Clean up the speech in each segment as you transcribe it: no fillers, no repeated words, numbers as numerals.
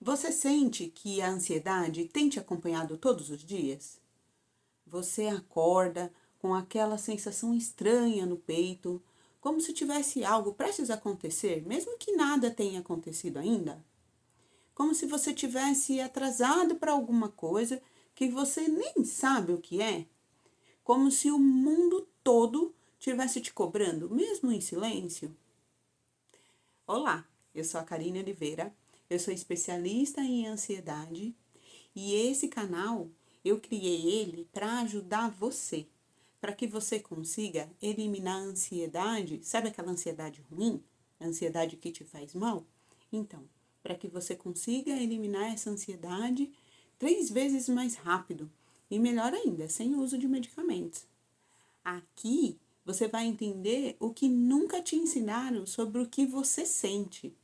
Você sente que a ansiedade tem te acompanhado todos os dias? Você acorda com aquela sensação estranha no peito, como se tivesse algo prestes a acontecer, mesmo que nada tenha acontecido ainda? Como se você tivesse atrasado para alguma coisa que você nem sabe o que é? Como se o mundo todo tivesse te cobrando, mesmo em silêncio? Olá, eu sou a Karine Oliveira, eu sou especialista em ansiedade e esse canal eu criei ele para ajudar você, para que você consiga eliminar a ansiedade, sabe aquela ansiedade ruim? A ansiedade que te faz mal? Então, para que você consiga eliminar essa ansiedade 3 vezes mais rápido e melhor ainda, sem o uso de medicamentos. Aqui você vai entender o que nunca te ensinaram sobre o que você sente.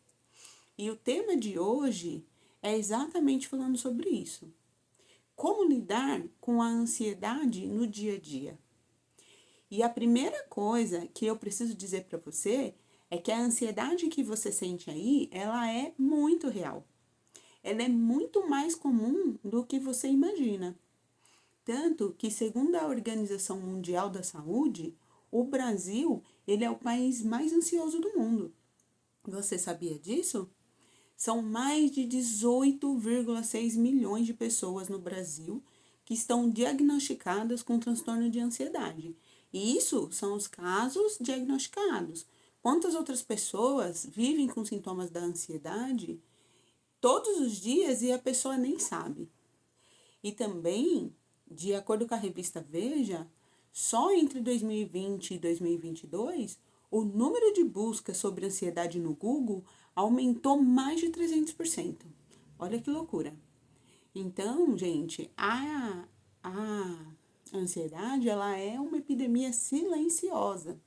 E o tema de hoje é exatamente falando sobre isso. Como lidar com a ansiedade no dia a dia? E a primeira coisa que eu preciso dizer para você é que a ansiedade que você sente aí, ela é muito real. Ela é muito mais comum do que você imagina. Tanto que, segundo a Organização Mundial da Saúde, o Brasil, ele é o país mais ansioso do mundo. Você sabia disso? São mais de 18,6 milhões de pessoas no Brasil que estão diagnosticadas com transtorno de ansiedade. E isso são os casos diagnosticados. Quantas outras pessoas vivem com sintomas da ansiedade todos os dias e a pessoa nem sabe? E também, de acordo com a revista Veja, só entre 2020 e 2022, o número de buscas sobre ansiedade no Google aumentou mais de 300%. Olha que loucura. Então, gente, a ansiedade, ela é uma epidemia silenciosa.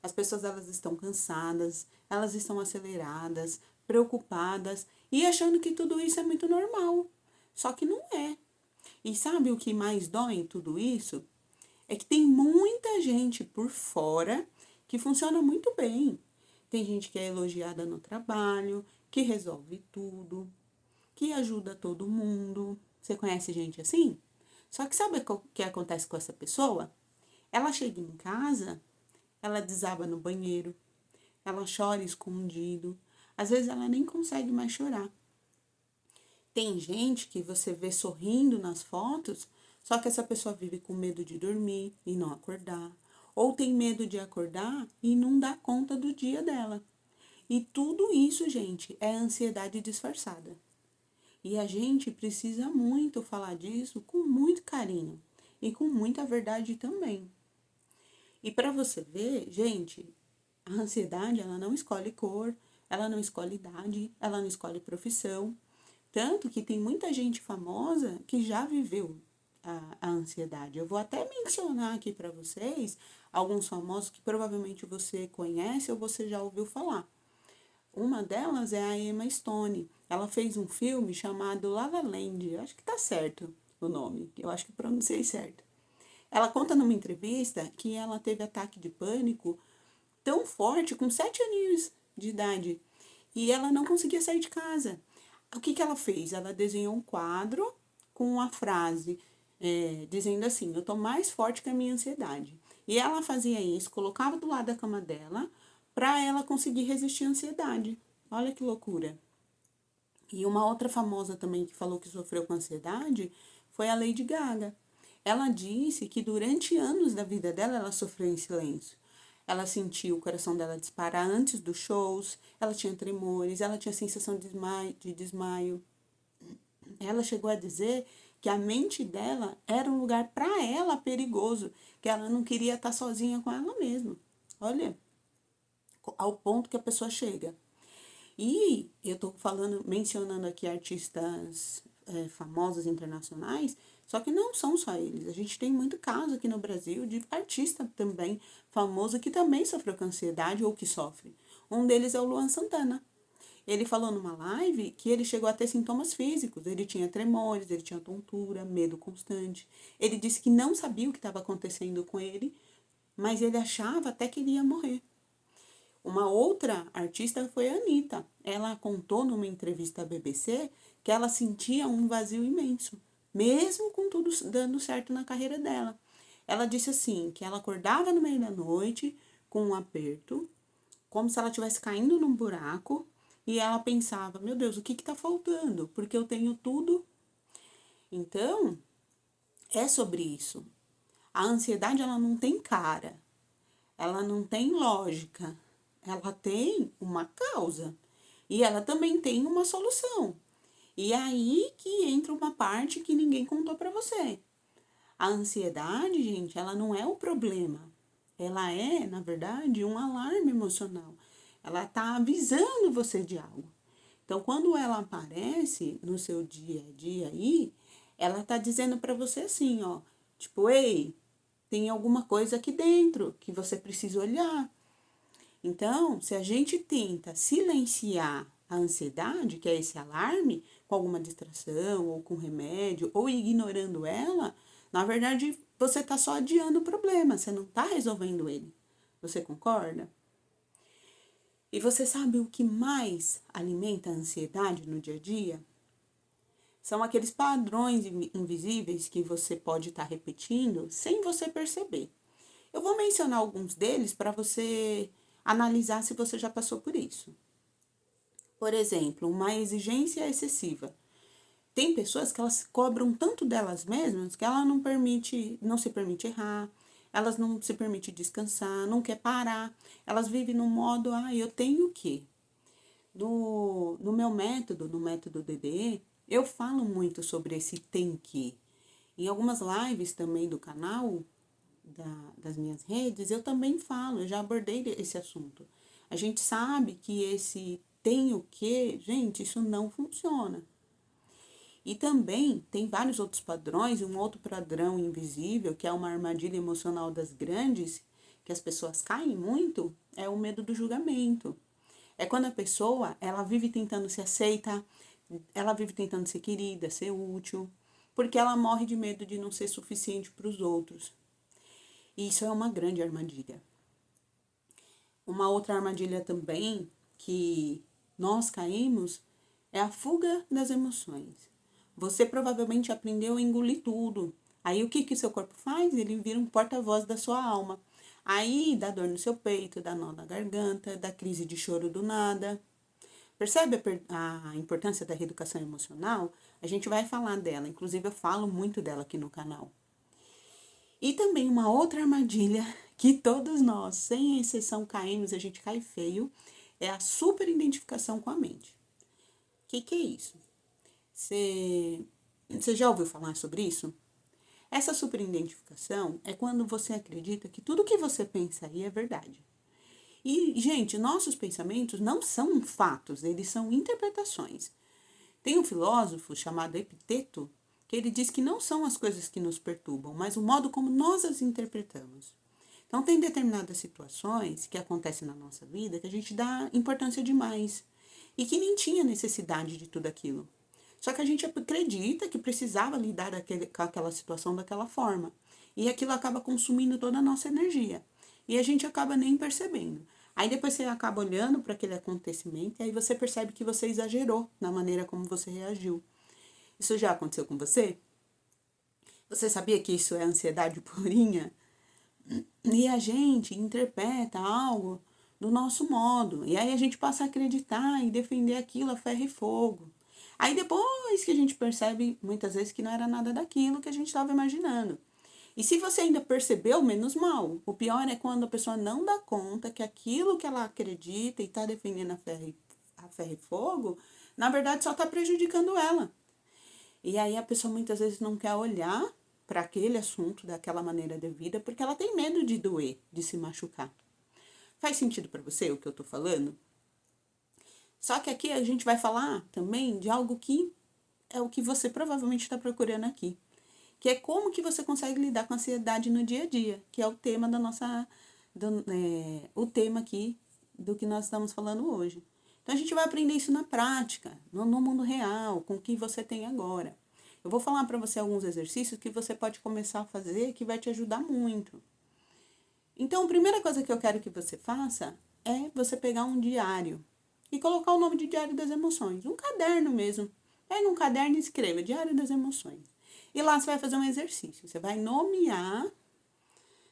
As pessoas, elas estão cansadas, elas estão aceleradas, preocupadas e achando que tudo isso é muito normal. Só que não é. E sabe o que mais dói em tudo isso? É que tem muita gente por fora que funciona muito bem. Tem gente que é elogiada no trabalho, que resolve tudo, que ajuda todo mundo. Você conhece gente assim? Só que sabe o que acontece com essa pessoa? Ela chega em casa, ela desaba no banheiro, ela chora escondido. Às vezes ela nem consegue mais chorar. Tem gente que você vê sorrindo nas fotos, só que essa pessoa vive com medo de dormir e não acordar. Ou tem medo de acordar e não dá conta do dia dela. E tudo isso, gente, é ansiedade disfarçada. E a gente precisa muito falar disso com muito carinho e com muita verdade também. E para você ver, gente, a ansiedade, ela não escolhe cor, ela não escolhe idade, ela não escolhe profissão. Tanto que tem muita gente famosa que já viveu a ansiedade. Eu vou até mencionar aqui para vocês alguns famosos que provavelmente você conhece ou você já ouviu falar. Uma delas é a Emma Stone. Ela fez um filme chamado La La Land. Eu acho que tá certo o nome. Eu acho que pronunciei certo. Ela conta numa entrevista que ela teve ataque de pânico tão forte, com 7 aninhos de idade, e ela não conseguia sair de casa. O que ela fez? Ela desenhou um quadro com a frase dizendo assim: eu tô mais forte que a minha ansiedade. E ela fazia isso, colocava do lado da cama dela para ela conseguir resistir à ansiedade. Olha que loucura. E uma outra famosa também que falou que sofreu com ansiedade foi a Lady Gaga. Ela disse que durante anos da vida dela ela sofreu em silêncio. Ela sentiu o coração dela disparar antes dos shows, ela tinha tremores, ela tinha sensação de desmaio. Ela chegou a dizer que a mente dela era um lugar para ela perigoso, que ela não queria estar sozinha com ela mesma. Olha, ao ponto que a pessoa chega. E eu estou falando, mencionando aqui artistas famosos internacionais, só que não são só eles. A gente tem muito caso aqui no Brasil de artista também famoso que também sofreu com ansiedade ou que sofre. Um deles é o Luan Santana. Ele falou numa live que ele chegou a ter sintomas físicos. Ele tinha tremores, ele tinha tontura, medo constante. Ele disse que não sabia o que estava acontecendo com ele, mas ele achava até que ele ia morrer. Uma outra artista foi a Anitta. Ela contou numa entrevista à BBC que ela sentia um vazio imenso, mesmo com tudo dando certo na carreira dela. Ela disse assim, que ela acordava no meio da noite com um aperto, como se ela estivesse caindo num buraco, e ela pensava, meu Deus, o que está faltando? Porque eu tenho tudo. Então, é sobre isso. A ansiedade, ela não tem cara, ela não tem lógica, ela tem uma causa e ela também tem uma solução. E é aí que entra uma parte que ninguém contou para você. A ansiedade, gente, ela não é o problema. Ela é, na verdade, um alarme emocional. Ela está avisando você de algo. Então, quando ela aparece no seu dia a dia aí, ela está dizendo para você assim, ó, tipo, ei, tem alguma coisa aqui dentro que você precisa olhar. Então, se a gente tenta silenciar a ansiedade, que é esse alarme, com alguma distração, ou com remédio, ou ignorando ela, na verdade, você está só adiando o problema, você não está resolvendo ele. Você concorda? E você sabe o que mais alimenta a ansiedade no dia a dia? São aqueles padrões invisíveis que você pode estar repetindo sem você perceber. Eu vou mencionar alguns deles para você analisar se você já passou por isso. Por exemplo, uma exigência excessiva. Tem pessoas que elas cobram tanto delas mesmas que ela não se permite errar, elas não se permite descansar, não quer parar. Elas vivem no modo, eu tenho que. No meu método, no método DDE, eu falo muito sobre esse tem que. Em algumas lives também do canal, das minhas redes, eu também falo, eu já abordei esse assunto. A gente sabe que esse tem o que, gente, isso não funciona. E também tem vários outros padrões, e um outro padrão invisível, que é uma armadilha emocional das grandes, que as pessoas caem muito, é o medo do julgamento. É quando a pessoa, ela vive tentando se aceitar, ela vive tentando ser querida, ser útil, porque ela morre de medo de não ser suficiente para os outros. E isso é uma grande armadilha. Uma outra armadilha também que nós caímos é a fuga das emoções. Você provavelmente aprendeu a engolir tudo. Aí o que seu corpo faz? Ele vira um porta-voz da sua alma. Aí dá dor no seu peito, dá nó na garganta, dá crise de choro do nada. Percebe a importância da reeducação emocional? A gente vai falar dela, inclusive eu falo muito dela aqui no canal. E também uma outra armadilha que todos nós, sem exceção, caímos, a gente cai feio, é a superidentificação com a mente. O que é isso? Você já ouviu falar sobre isso? Essa superidentificação é quando você acredita que tudo que você pensa aí é verdade. E, gente, nossos pensamentos não são fatos, eles são interpretações. Tem um filósofo chamado Epiteto que ele diz que não são as coisas que nos perturbam, mas o modo como nós as interpretamos. Então, tem determinadas situações que acontecem na nossa vida que a gente dá importância demais e que nem tinha necessidade de tudo aquilo. Só que a gente acredita que precisava lidar com aquela situação daquela forma. E aquilo acaba consumindo toda a nossa energia. E a gente acaba nem percebendo. Aí depois você acaba olhando para aquele acontecimento e aí você percebe que você exagerou na maneira como você reagiu. Isso já aconteceu com você? Você sabia que isso é ansiedade purinha? E a gente interpreta algo do nosso modo. E aí a gente passa a acreditar e defender aquilo a ferro e fogo. Aí depois que a gente percebe, muitas vezes, que não era nada daquilo que a gente estava imaginando. E se você ainda percebeu, menos mal. O pior é quando a pessoa não dá conta que aquilo que ela acredita e está defendendo a ferro e fogo, na verdade só está prejudicando ela. E aí a pessoa muitas vezes não quer olhar para aquele assunto daquela maneira devida porque ela tem medo de doer, de se machucar. Faz sentido para você o que eu estou falando? Só que aqui a gente vai falar também de algo que é o que você provavelmente está procurando aqui, que é como que você consegue lidar com a ansiedade no dia a dia, que é o tema da nossa, o tema aqui do que nós estamos falando hoje. Então a gente vai aprender isso na prática, no mundo real, com o que você tem agora. Eu vou falar para você alguns exercícios que você pode começar a fazer que vai te ajudar muito. Então, a primeira coisa que eu quero que você faça é você pegar um diário e colocar o nome de Diário das Emoções, um caderno mesmo. Pega um caderno e escreva Diário das Emoções. E lá você vai fazer um exercício. Você vai nomear,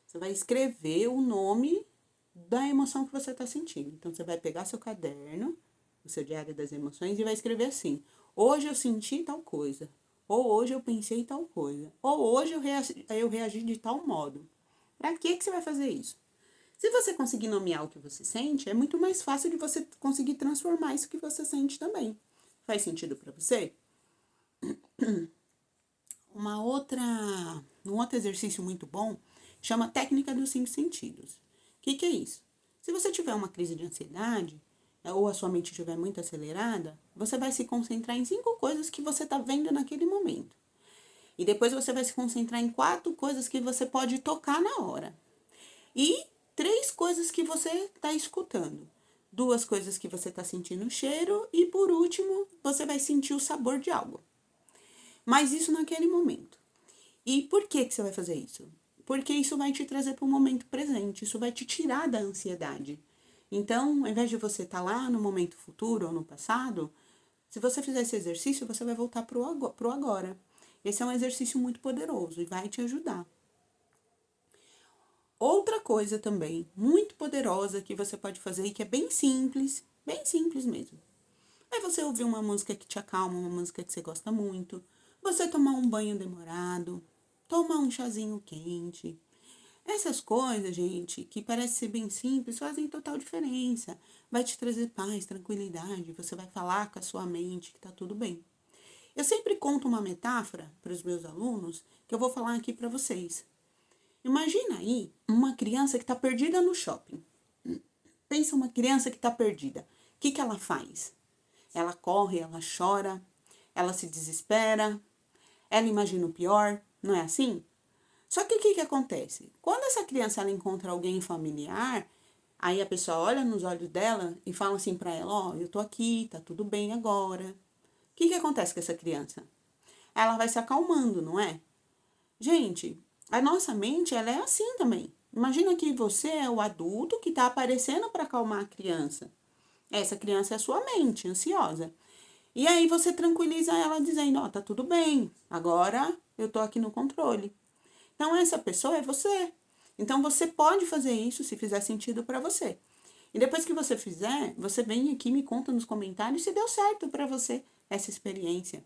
você vai escrever o nome da emoção que você está sentindo. Então, você vai pegar seu caderno, o seu Diário das Emoções, e vai escrever assim: hoje eu senti tal coisa. Ou hoje eu pensei tal coisa. Ou hoje eu reagi de tal modo. Para que você vai fazer isso? Se você conseguir nomear o que você sente, é muito mais fácil de você conseguir transformar isso que você sente também. Faz sentido para você? Um outro exercício muito bom chama técnica dos 5 sentidos. O que é isso? Se você tiver uma crise de ansiedade, ou a sua mente estiver muito acelerada, você vai se concentrar em 5 coisas que você está vendo naquele momento. E depois você vai se concentrar em 4 coisas que você pode tocar na hora. E 3 coisas que você está escutando. 2 coisas que você está sentindo o cheiro. E por último, você vai sentir o sabor de algo. Mas isso naquele momento. E por que você vai fazer isso? Porque isso vai te trazer para o momento presente. Isso vai te tirar da ansiedade. Então, ao invés de você estar lá no momento futuro ou no passado, se você fizer esse exercício, você vai voltar para o agora. Esse é um exercício muito poderoso e vai te ajudar. Outra coisa também, muito poderosa, que você pode fazer e que é bem simples mesmo. É você ouvir uma música que te acalma, uma música que você gosta muito, você tomar um banho demorado, tomar um chazinho quente. Essas coisas, gente, que parece ser bem simples, fazem total diferença. Vai te trazer paz, tranquilidade, você vai falar com a sua mente que tá tudo bem. Eu sempre conto uma metáfora para os meus alunos que eu vou falar aqui para vocês. Imagina aí uma criança que está perdida no shopping. Pensa uma criança que está perdida. O que ela faz? Ela corre, ela chora, ela se desespera, ela imagina o pior, não é assim? Só que o que acontece? Quando essa criança ela encontra alguém familiar, aí a pessoa olha nos olhos dela e fala assim para ela: ó, eu tô aqui, tá tudo bem agora. O que acontece com essa criança? Ela vai se acalmando, não é? Gente, a nossa mente, ela é assim também. Imagina que você é o adulto que está aparecendo para acalmar a criança. Essa criança é a sua mente, ansiosa. E aí você tranquiliza ela dizendo, ó, tá tudo bem, agora eu tô aqui no controle. Então essa pessoa é você. Então você pode fazer isso se fizer sentido para você. E depois que você fizer, você vem aqui e me conta nos comentários se deu certo para você essa experiência.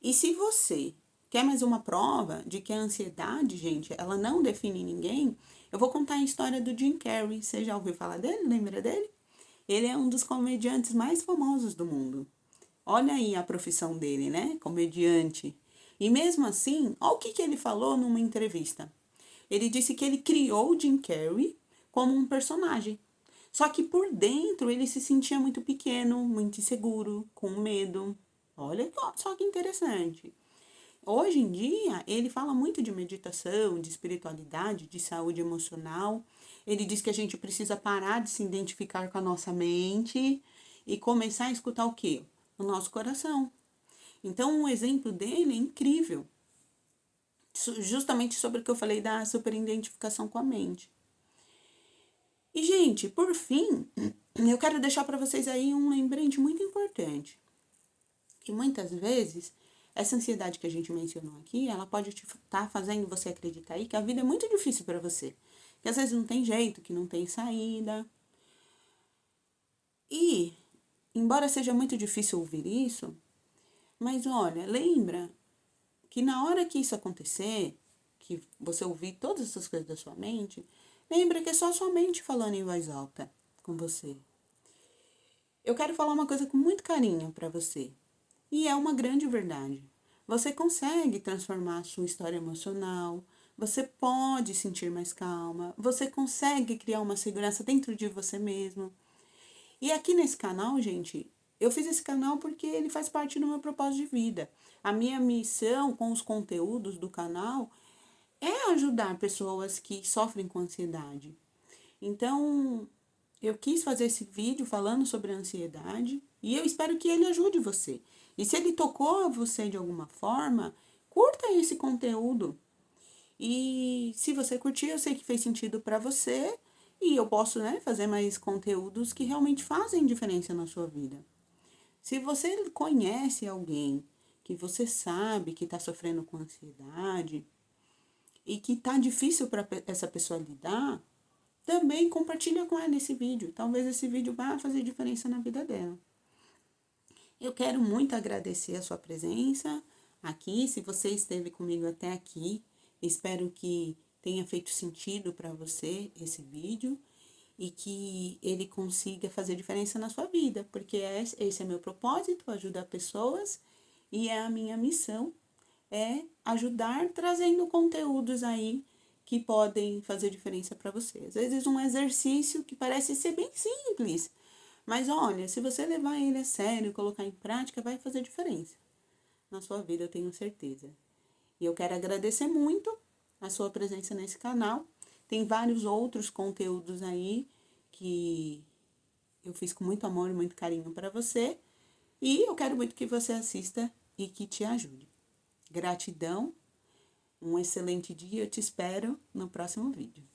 E se você quer mais uma prova de que a ansiedade, gente, ela não define ninguém, eu vou contar a história do Jim Carrey. Você já ouviu falar dele? Lembra dele? Ele é um dos comediantes mais famosos do mundo. Olha aí a profissão dele, né? Comediante. E mesmo assim, olha o que ele falou numa entrevista. Ele disse que ele criou o Jim Carrey como um personagem. Só que por dentro ele se sentia muito pequeno, muito inseguro, com medo. Olha só que interessante. Hoje em dia, ele fala muito de meditação, de espiritualidade, de saúde emocional. Ele diz que a gente precisa parar de se identificar com a nossa mente e começar a escutar o quê? O nosso coração. Então, o exemplo dele é incrível. Justamente sobre o que eu falei da superidentificação com a mente. E, gente, por fim, eu quero deixar para vocês aí um lembrete muito importante. Que muitas vezes, essa ansiedade que a gente mencionou aqui, ela pode estar fazendo você acreditar aí que a vida é muito difícil para você. Que às vezes não tem jeito, que não tem saída. E, embora seja muito difícil ouvir isso, mas olha, lembra que na hora que isso acontecer, que você ouvir todas essas coisas da sua mente, lembra que é só a sua mente falando em voz alta com você. Eu quero falar uma coisa com muito carinho para você. E é uma grande verdade. Você consegue transformar a sua história emocional, você pode sentir mais calma, você consegue criar uma segurança dentro de você mesmo. E aqui nesse canal, gente, eu fiz esse canal porque ele faz parte do meu propósito de vida. A minha missão com os conteúdos do canal é ajudar pessoas que sofrem com ansiedade. Então, eu quis fazer esse vídeo falando sobre a ansiedade e eu espero que ele ajude você. E se ele tocou você de alguma forma, curta esse conteúdo. E se você curtir, eu sei que fez sentido para você e eu posso, né, fazer mais conteúdos que realmente fazem diferença na sua vida. Se você conhece alguém que você sabe que está sofrendo com ansiedade e que está difícil para essa pessoa lidar, também compartilha com ela esse vídeo. Talvez esse vídeo vá fazer diferença na vida dela. Eu quero muito agradecer a sua presença aqui, se você esteve comigo até aqui. Espero que tenha feito sentido para você esse vídeo e que ele consiga fazer diferença na sua vida, porque esse é meu propósito, ajudar pessoas, e é a minha missão, é ajudar trazendo conteúdos aí que podem fazer diferença para você. Às vezes um exercício que parece ser bem simples, mas olha, se você levar ele a sério e colocar em prática, vai fazer diferença na sua vida, eu tenho certeza. E eu quero agradecer muito a sua presença nesse canal. Tem vários outros conteúdos aí que eu fiz com muito amor e muito carinho para você. E eu quero muito que você assista e que te ajude. Gratidão, um excelente dia. Eu te espero no próximo vídeo.